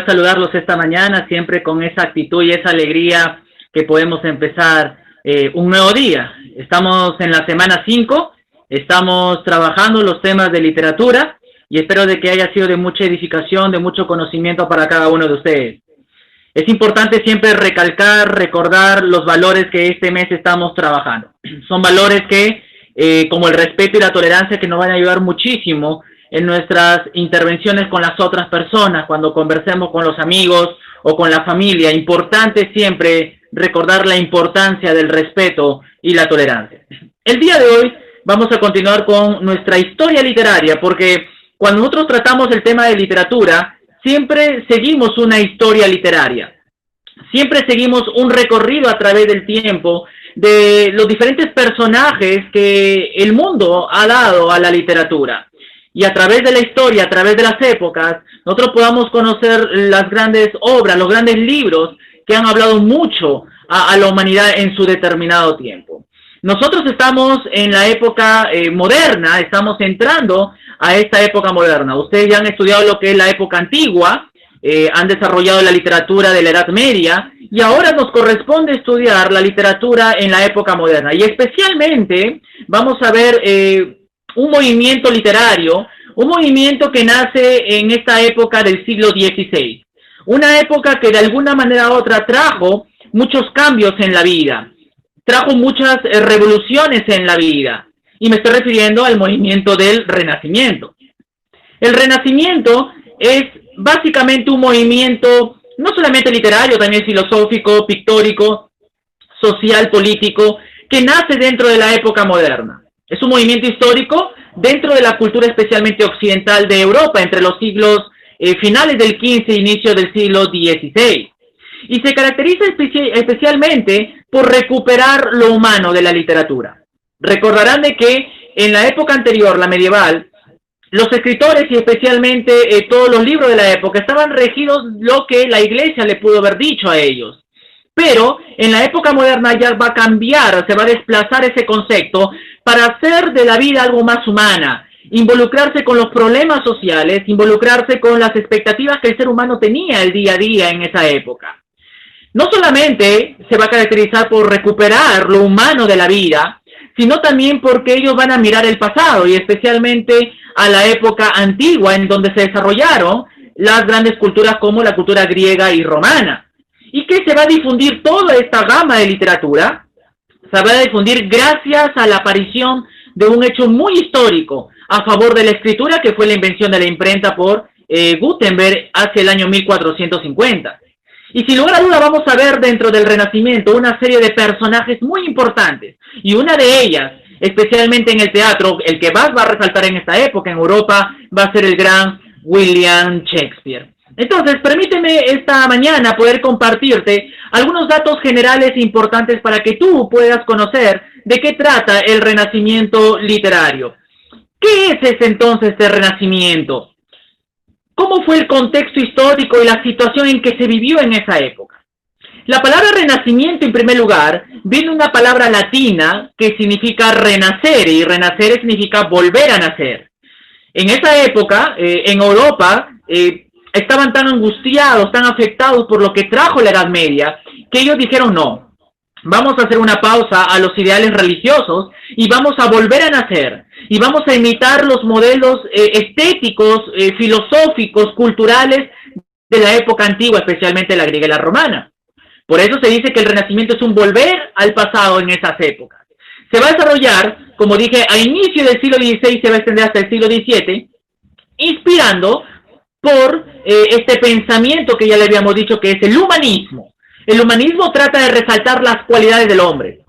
saludarlos esta mañana, siempre con esa actitud y esa alegría que podemos empezar un nuevo día. Estamos en la semana 5, estamos trabajando los temas de literatura y espero de que haya sido de mucha edificación, de mucho conocimiento para cada uno de ustedes. Es importante siempre recalcar, recordar los valores que este mes estamos trabajando. Son valores que, como el respeto y la tolerancia, que nos van a ayudar muchísimo en nuestras intervenciones con las otras personas, cuando conversemos con los amigos o con la familia. Importante siempre recordar la importancia del respeto y la tolerancia. El día de hoy vamos a continuar con nuestra historia literaria, porque cuando nosotros tratamos el tema de literatura, siempre seguimos una historia literaria. Siempre seguimos un recorrido a través del tiempo de los diferentes personajes que el mundo ha dado a la literatura. Y a través de la historia, a través de las épocas, nosotros podamos conocer las grandes obras, los grandes libros que han hablado mucho a la humanidad en su determinado tiempo. Nosotros estamos en la época moderna, estamos entrando a esta época moderna. Ustedes ya han estudiado lo que es la época antigua, han desarrollado la literatura de la Edad Media, y ahora nos corresponde estudiar la literatura en la época moderna. Y especialmente vamos a ver un movimiento literario, un movimiento que nace en esta época del siglo XVI. Una época que de alguna manera u otra trajo muchos cambios en la vida, trajo muchas revoluciones en la vida. Y me estoy refiriendo al movimiento del Renacimiento. El Renacimiento es básicamente un movimiento no solamente literario, también filosófico, pictórico, social, político, que nace dentro de la época moderna. Es un movimiento histórico dentro de la cultura especialmente occidental de Europa, entre los siglos finales del XV e inicio del siglo XVI. Y se caracteriza especialmente por recuperar lo humano de la literatura. Recordarán de que en la época anterior, la medieval, los escritores y especialmente todos los libros de la época estaban regidos lo que la iglesia le pudo haber dicho a ellos. Pero en la época moderna ya va a cambiar, se va a desplazar ese concepto para hacer de la vida algo más humana, involucrarse con los problemas sociales, involucrarse con las expectativas que el ser humano tenía el día a día en esa época. No solamente se va a caracterizar por recuperar lo humano de la vida, sino también porque ellos van a mirar el pasado y especialmente a la época antigua en donde se desarrollaron las grandes culturas como la cultura griega y romana. ¿Y que se va a difundir toda esta gama de literatura? Se va a difundir gracias a la aparición de un hecho muy histórico a favor de la escritura, que fue la invención de la imprenta por Gutenberg hacia el año 1450. Y sin lugar a duda vamos a ver dentro del Renacimiento una serie de personajes muy importantes. Y una de ellas, especialmente en el teatro, el que más va a resaltar en esta época en Europa, va a ser el gran William Shakespeare. Entonces, permíteme esta mañana poder compartirte algunos datos generales importantes para que tú puedas conocer de qué trata el Renacimiento literario. ¿Qué es ese entonces el Renacimiento? ¿Cómo fue el contexto histórico y la situación en que se vivió en esa época? La palabra renacimiento, en primer lugar, viene de una palabra latina que significa renacer, y renacer significa volver a nacer. En esa época, en Europa, estaban tan angustiados, tan afectados por lo que trajo la Edad Media, que ellos dijeron no, vamos a hacer una pausa a los ideales religiosos y vamos a volver a nacer y vamos a imitar los modelos estéticos, filosóficos, culturales de la época antigua, especialmente la griega y la romana. Por eso se dice que el Renacimiento es un volver al pasado en esas épocas. Se va a desarrollar, como dije, a inicio del siglo XVI, se va a extender hasta el siglo XVII, inspirando por este pensamiento que ya le habíamos dicho que es el humanismo. El humanismo trata de resaltar las cualidades del hombre.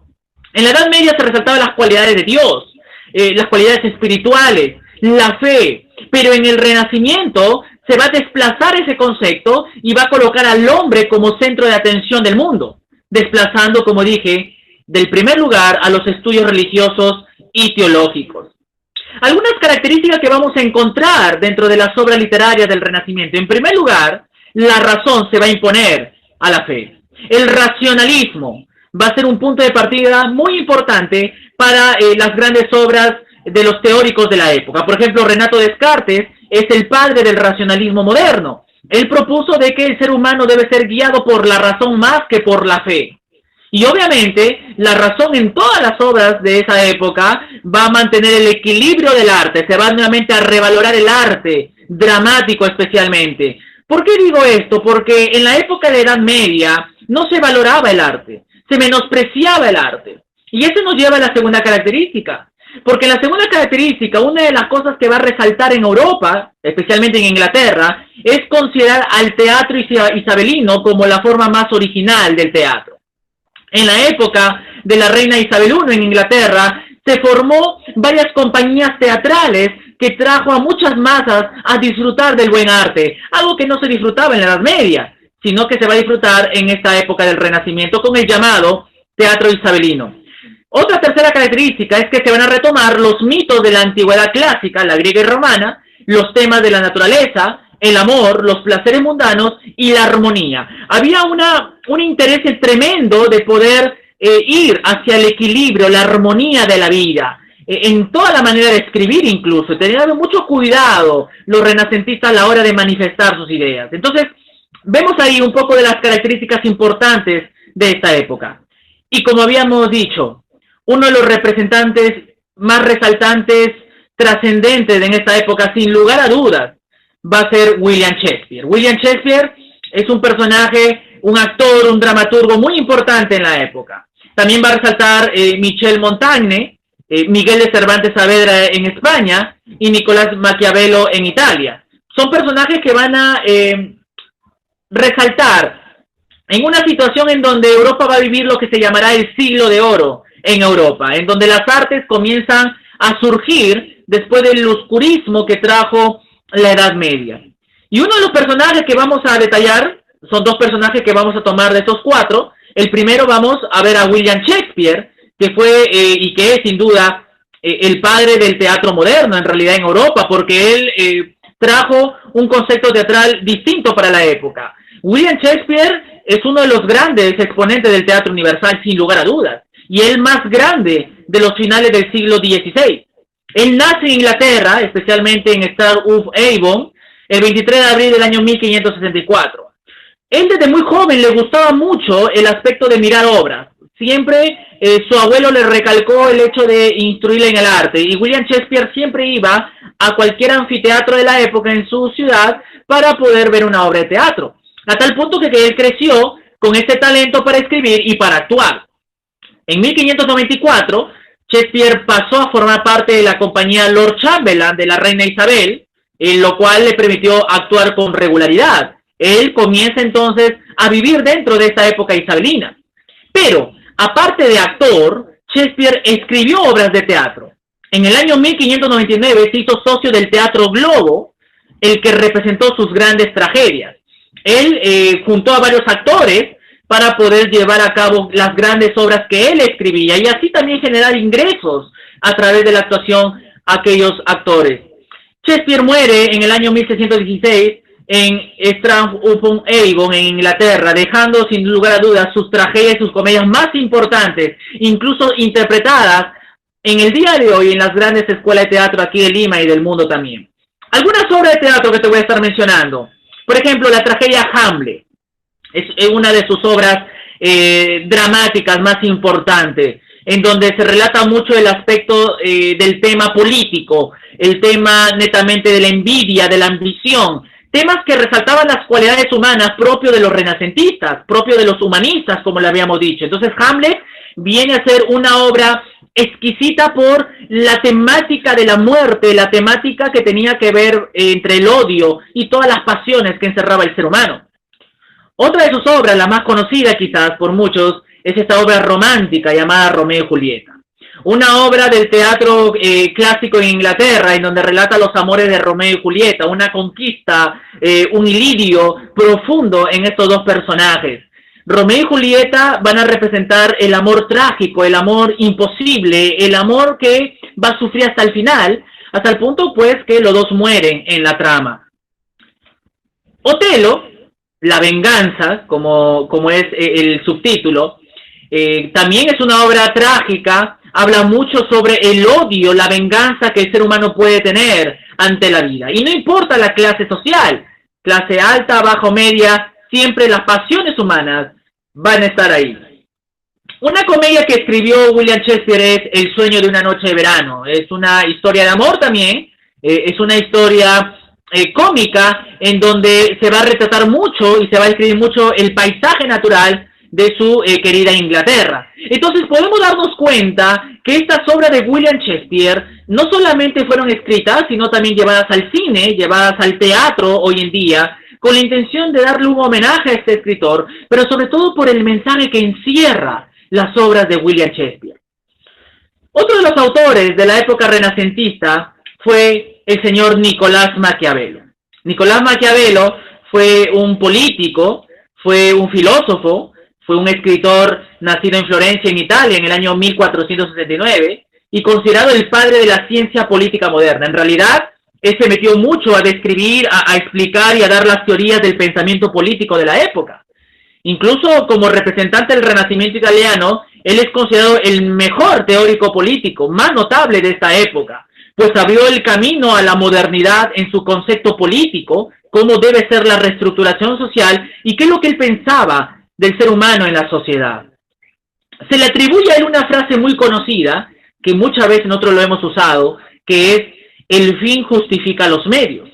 En la Edad Media se resaltaban las cualidades de Dios, las cualidades espirituales, la fe, pero en el Renacimiento se va a desplazar ese concepto y va a colocar al hombre como centro de atención del mundo, desplazando, como dije, del primer lugar a los estudios religiosos y teológicos. Algunas características que vamos a encontrar dentro de las obras literarias del Renacimiento. En primer lugar, la razón se va a imponer a la fe. El racionalismo va a ser un punto de partida muy importante para las grandes obras de los teóricos de la época. Por ejemplo, Renato Descartes es el padre del racionalismo moderno. Él propuso de que el ser humano debe ser guiado por la razón más que por la fe. Y obviamente la razón en todas las obras de esa época va a mantener el equilibrio del arte, se va nuevamente a revalorar el arte, dramático especialmente. ¿Por qué digo esto? Porque en la época de la Edad Media no se valoraba el arte, se menospreciaba el arte. Y eso nos lleva a la segunda característica. Porque en la segunda característica, una de las cosas que va a resaltar en Europa, especialmente en Inglaterra, es considerar al teatro isabelino como la forma más original del teatro. En la época de la reina Isabel I en Inglaterra, se formó varias compañías teatrales que trajo a muchas masas a disfrutar del buen arte, algo que no se disfrutaba en la Edad Media, sino que se va a disfrutar en esta época del Renacimiento con el llamado teatro isabelino. Otra tercera característica es que se van a retomar los mitos de la antigüedad clásica, la griega y romana, los temas de la naturaleza, el amor, los placeres mundanos y la armonía. Había un interés tremendo de poder ir hacia el equilibrio, la armonía de la vida, en toda la manera de escribir incluso. Tenían mucho cuidado los renacentistas a la hora de manifestar sus ideas. Entonces, vemos ahí un poco de las características importantes de esta época. Y como habíamos dicho, uno de los representantes más resaltantes, trascendentes en esta época, sin lugar a dudas, va a ser William Shakespeare. William Shakespeare es un personaje, un actor, un dramaturgo muy importante en la época. También va a resaltar Michel Montaigne, Miguel de Cervantes Saavedra en España y Nicolás Maquiavelo en Italia. Son personajes que van a resaltar en una situación en donde Europa va a vivir lo que se llamará el siglo de oro en Europa, en donde las artes comienzan a surgir después del oscurismo que trajo la Edad Media. Y uno de los personajes que vamos a detallar, son dos personajes que vamos a tomar de estos cuatro. El primero vamos a ver a William Shakespeare, que fue y que es sin duda el padre del teatro moderno en realidad en Europa, porque él trajo un concepto teatral distinto para la época. William Shakespeare es uno de los grandes exponentes del teatro universal sin lugar a dudas, y el más grande de los finales del siglo XVI. Él nace en Inglaterra, especialmente en Stratford-upon-Avon, el 23 de abril del año 1564. Él desde muy joven le gustaba mucho el aspecto de mirar obras. Siempre su abuelo le recalcó el hecho de instruirle en el arte, y William Shakespeare siempre iba a cualquier anfiteatro de la época en su ciudad para poder ver una obra de teatro. A tal punto que él creció con este talento para escribir y para actuar. En 1594, Shakespeare pasó a formar parte de la compañía Lord Chamberlain de la reina Isabel, lo cual le permitió actuar con regularidad. Él comienza entonces a vivir dentro de esta época isabelina. Pero, aparte de actor, Shakespeare escribió obras de teatro. En el año 1599 se hizo socio del Teatro Globo, el que representó sus grandes tragedias. Él juntó a varios actores para poder llevar a cabo las grandes obras que él escribía y así también generar ingresos a través de la actuación a aquellos actores. Shakespeare muere en el año 1616 en Stratford-upon-Avon, en Inglaterra, dejando sin lugar a dudas sus tragedias y sus comedias más importantes, incluso interpretadas en el día de hoy en las grandes escuelas de teatro aquí de Lima y del mundo también. Algunas obras de teatro que te voy a estar mencionando. Por ejemplo, la tragedia Hamlet. Es una de sus obras dramáticas más importantes, en donde se relata mucho el aspecto del tema político, el tema netamente de la envidia, de la ambición, temas que resaltaban las cualidades humanas propios de los renacentistas, propios de los humanistas, como le habíamos dicho. Entonces Hamlet viene a ser una obra exquisita por la temática de la muerte, la temática que tenía que ver entre el odio y todas las pasiones que encerraba el ser humano. Otra de sus obras, la más conocida quizás por muchos, es esta obra romántica llamada Romeo y Julieta. Una obra del teatro clásico en Inglaterra, en donde relata los amores de Romeo y Julieta, una conquista, un lidio profundo en estos dos personajes. Romeo y Julieta van a representar el amor trágico, el amor imposible, el amor que va a sufrir hasta el final, hasta el punto pues que los dos mueren en la trama. Otelo, La venganza, como es el subtítulo, también es una obra trágica, habla mucho sobre el odio, la venganza que el ser humano puede tener ante la vida. Y no importa la clase social, clase alta, baja o media, siempre las pasiones humanas van a estar ahí. Una comedia que escribió William Shakespeare es El sueño de una noche de verano. Es una historia de amor también, es una historia cómica en donde se va a retratar mucho y se va a escribir mucho el paisaje natural de su querida Inglaterra. Entonces podemos darnos cuenta que estas obras de William Shakespeare no solamente fueron escritas, sino también llevadas al cine, llevadas al teatro hoy en día, con la intención de darle un homenaje a este escritor, pero sobre todo por el mensaje que encierra las obras de William Shakespeare. Otro de los autores de la época renacentista fue el señor Nicolás Maquiavelo. Nicolás Maquiavelo fue un político, fue un filósofo, fue un escritor nacido en Florencia, en Italia, en el año 1469, y considerado el padre de la ciencia política moderna. En realidad, él se metió mucho a describir, a explicar y a dar las teorías del pensamiento político de la época. Incluso como representante del Renacimiento italiano, él es considerado el mejor teórico político, más notable de esta época, pues abrió el camino a la modernidad en su concepto político, cómo debe ser la reestructuración social y qué es lo que él pensaba del ser humano en la sociedad. Se le atribuye a él una frase muy conocida, que muchas veces nosotros lo hemos usado, que es: el fin justifica los medios,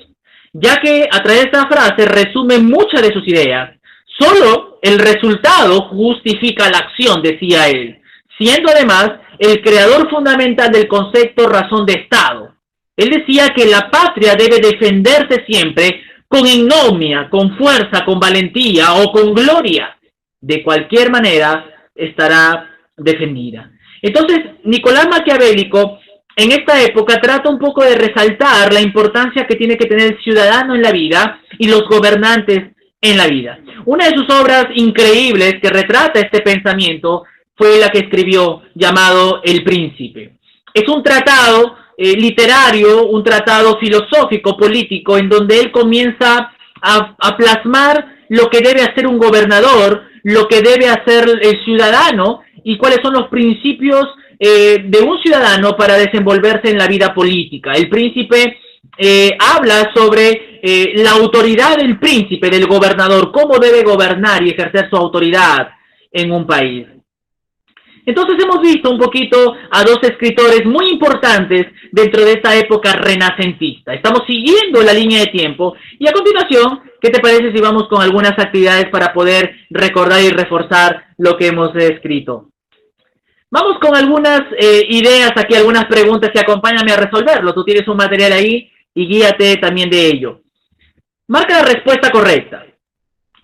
ya que a través de esta frase resume muchas de sus ideas. Solo el resultado justifica la acción, decía él, siendo además el creador fundamental del concepto razón de Estado. Él decía que la patria debe defenderse siempre con ignominia, con fuerza, con valentía o con gloria. De cualquier manera estará defendida. Entonces, Nicolás Maquiavélico en esta época trata un poco de resaltar la importancia que tiene que tener el ciudadano en la vida y los gobernantes en la vida. Una de sus obras increíbles que retrata este pensamiento fue la que escribió, llamado El Príncipe. Es un tratado literario, un tratado filosófico, político, en donde él comienza a plasmar lo que debe hacer un gobernador, lo que debe hacer el ciudadano y cuáles son los principios de un ciudadano para desenvolverse en la vida política. El Príncipe habla sobre la autoridad del príncipe, del gobernador, cómo debe gobernar y ejercer su autoridad en un país. Entonces hemos visto un poquito a dos escritores muy importantes dentro de esta época renacentista. Estamos siguiendo la línea de tiempo y a continuación, ¿qué te parece si vamos con algunas actividades para poder recordar y reforzar lo que hemos escrito? Vamos con algunas ideas aquí, algunas preguntas y acompáñame a resolverlo. Tú tienes un material ahí y guíate también de ello. Marca la respuesta correcta.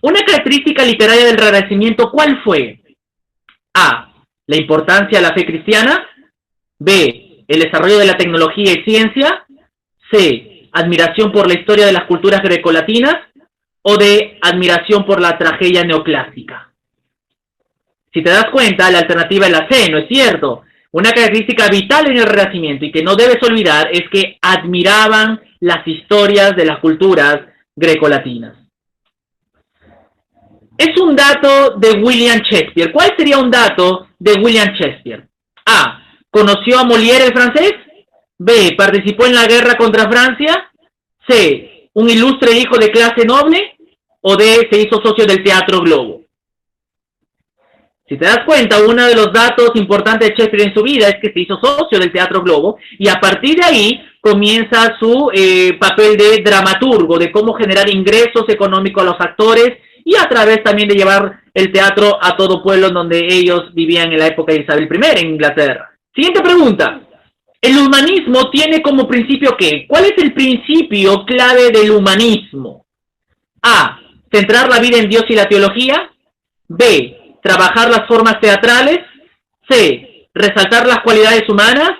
Una característica literaria del Renacimiento, ¿cuál fue? A. La importancia de la fe cristiana. B. El desarrollo de la tecnología y ciencia. C. Admiración por la historia de las culturas grecolatinas. O D. Admiración por la tragedia neoclásica. Si te das cuenta, la alternativa es la C, ¿no es cierto? Una característica vital en el Renacimiento y que no debes olvidar es que admiraban las historias de las culturas grecolatinas. Es un dato de William Shakespeare. ¿Cuál sería un dato de William Shakespeare? A. ¿Conoció a Molière el francés? B. ¿Participó en la guerra contra Francia? C. ¿Un ilustre hijo de clase noble? O D. ¿Se hizo socio del Teatro Globo? Si te das cuenta, uno de los datos importantes de Shakespeare en su vida es que se hizo socio del Teatro Globo y a partir de ahí comienza su papel de dramaturgo, de cómo generar ingresos económicos a los actores y a través también de llevar el teatro a todo pueblo donde ellos vivían en la época de Isabel I en Inglaterra. Siguiente pregunta. ¿El humanismo tiene como principio qué? ¿Cuál es el principio clave del humanismo? A. Centrar la vida en Dios y la teología. B. Trabajar las formas teatrales. C. Resaltar las cualidades humanas.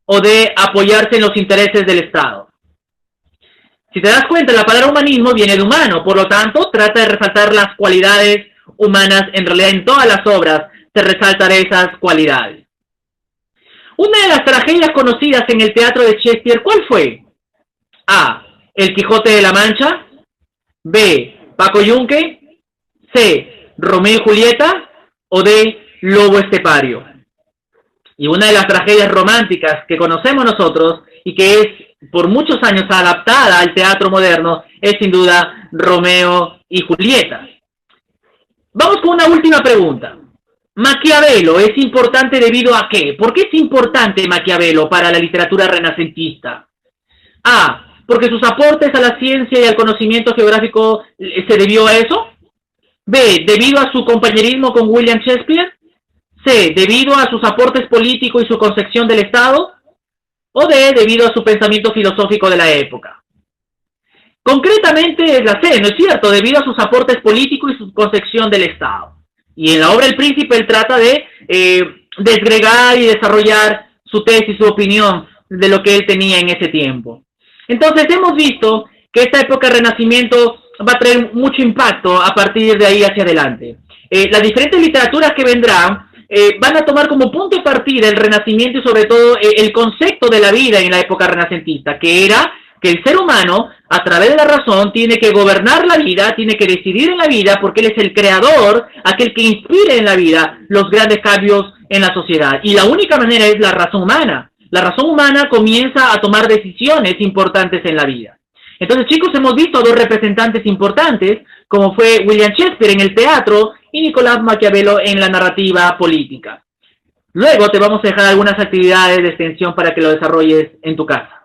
O D. Apoyarse en los intereses del Estado. Si te das cuenta, la palabra humanismo viene de humano, por lo tanto, trata de resaltar las cualidades humanas. En realidad, en todas las obras se resaltan esas cualidades. Una de las tragedias conocidas en el teatro de Shakespeare, ¿cuál fue? A. El Quijote de la Mancha. B. Paco Yunque. C. Romeo y Julieta. O D. Lobo Estepario. Y una de las tragedias románticas que conocemos nosotros y que es por muchos años adaptada al teatro moderno, es sin duda Romeo y Julieta. Vamos con una última pregunta. Maquiavelo es importante debido a qué? ¿Por qué es importante Maquiavelo para la literatura renacentista? A, porque sus aportes a la ciencia y al conocimiento geográfico se debió a eso. B, debido a su compañerismo con William Shakespeare. C, debido a sus aportes políticos y su concepción del Estado. O D, debido a su pensamiento filosófico de la época. Concretamente es la C, ¿no es cierto? Debido a sus aportes políticos y su concepción del Estado. Y en la obra El Príncipe él trata de desgregar y desarrollar su tesis, su opinión de lo que él tenía en ese tiempo. Entonces hemos visto que esta época del Renacimiento va a traer mucho impacto a partir de ahí hacia adelante. Las diferentes literaturas que vendrán van a tomar como punto de partida el Renacimiento y sobre todo el concepto de la vida en la época renacentista, que era que el ser humano, a través de la razón, tiene que gobernar la vida, tiene que decidir en la vida, porque él es el creador, aquel que inspire en la vida los grandes cambios en la sociedad. Y la única manera es la razón humana. La razón humana comienza a tomar decisiones importantes en la vida. Entonces, chicos, hemos visto a dos representantes importantes, como fue William Shakespeare en el teatro y Nicolás Maquiavelo en la narrativa política. Luego te vamos a dejar algunas actividades de extensión para que lo desarrolles en tu casa.